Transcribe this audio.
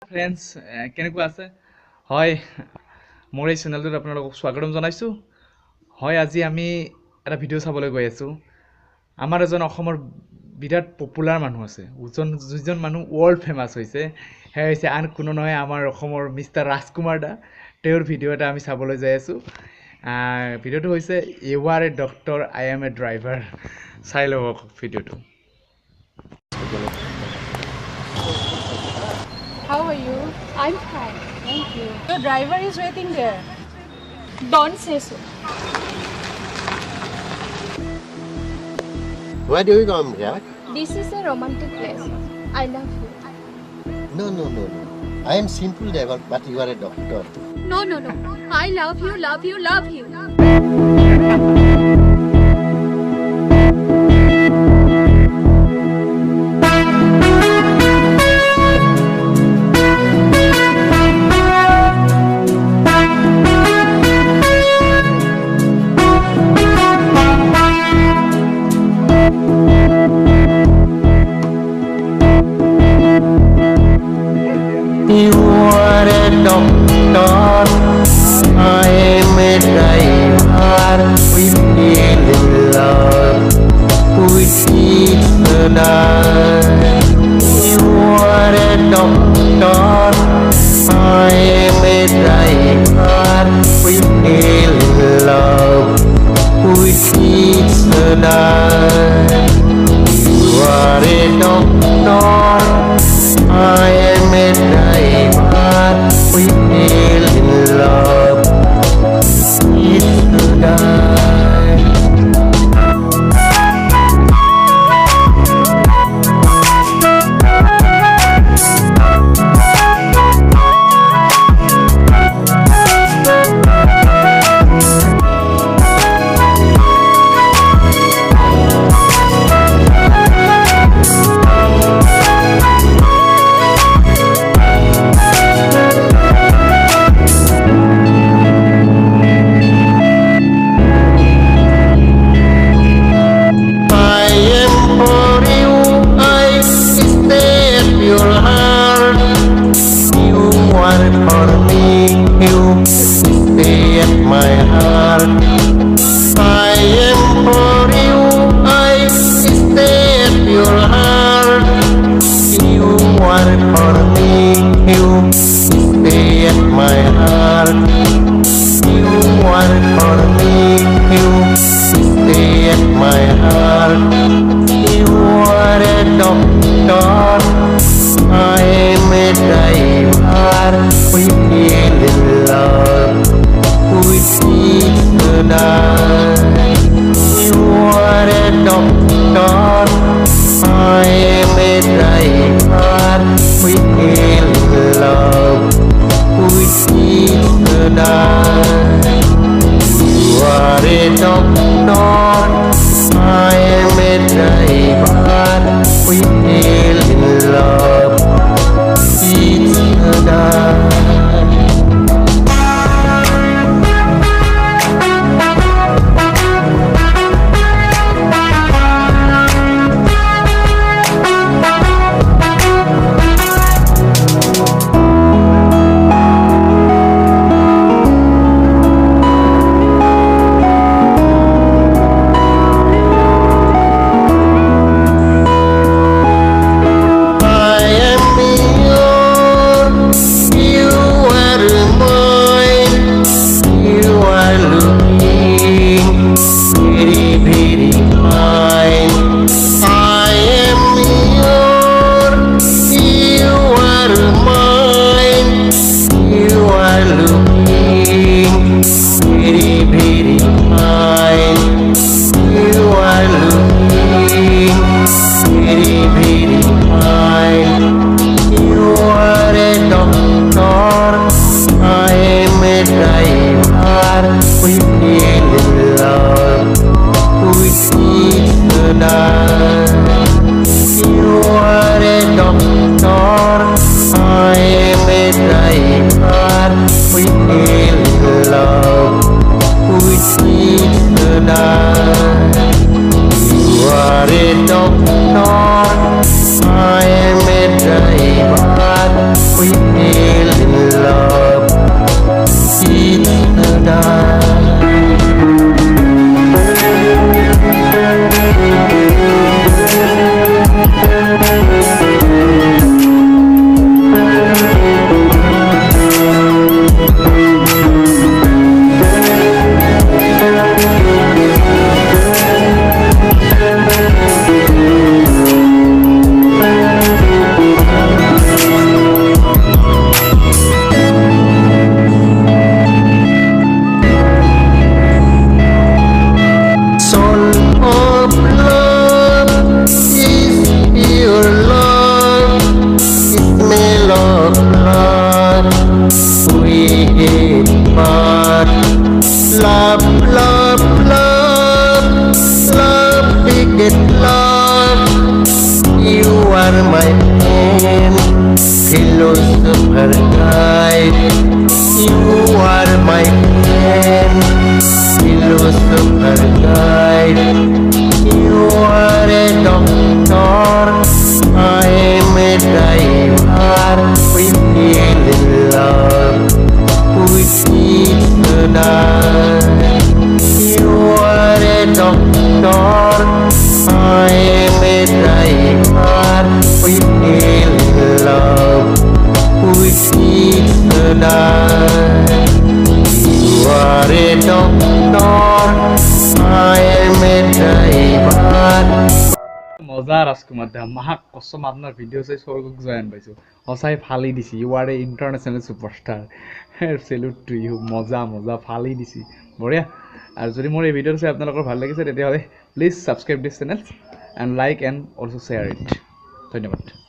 Friends কেনেকুৱা আছে হয় মোৰ এই চেনেলটোত আপোনালোকক স্বাগতম জনাইছোঁ হয় আজি আমি এটা ভিডিঅ' চাবলৈ গৈ আছোঁ আমাৰ এজন অসমৰ বিৰাট পপুলাৰ মানুহ আছে যিজন মানুহ ৱৰ্ল্ড ফেমাছ হৈছে সেয়া হৈছে আন কোনো নহয় আমাৰ অসমৰ মিষ্টাৰ ৰাজকুমাৰ দা তেওঁৰ ভিডিঅ' এটা আমি চাবলৈ যাই আছোঁ ভিডিঅ'টো হৈছে you are a doctor I am a driver চাই ল'ব ভিডিঅ'টো How are you? I'm fine, thank you. Your driver is waiting there. Don't say so. Where do you come, Jack? This is a romantic place. I love you. No. I am simple driver, but you are a doctor. No. I love you, love you, love you. You are a doctor, I am a driver. We feel in love with each other. You are a doctor, I am a driver. We feel in love with each other. You are a doctor, I am a driver. We fell in love. It's to die. My heart, I am for you. I stay at your heart. You are for me. You stay at my heart. You are for me. You stay at my heart. You are a doctor, I am a driver. We feel in love with each other. You are a doctor, I am a driver. We feel in love with each other. You are a doctor, I am a driver. We feel in love with each other. I super guide. You are my friend, hello super guide. You are a doctor, I am a driver. We feel in love with each other. You are a doctor, I am a driver. We feel in love with each other. You are a doctor, I am a driver. মজা রাজকুমার দা মাহাক কসম আপনার video চাই স্বর্গক জয়ান পাইছো সঁচাই ফালি দিছি you are a international superstar salute to you মজা মজা ফালি দিছি বঢ়িয়া আৰু যদি মোৰ এই ভিডিঅ'টো চাই আপোনালোকৰ ভাল লাগিছে তেতিয়াহ'লে please subscribe this channel and like and also' share it ধন্যবাদ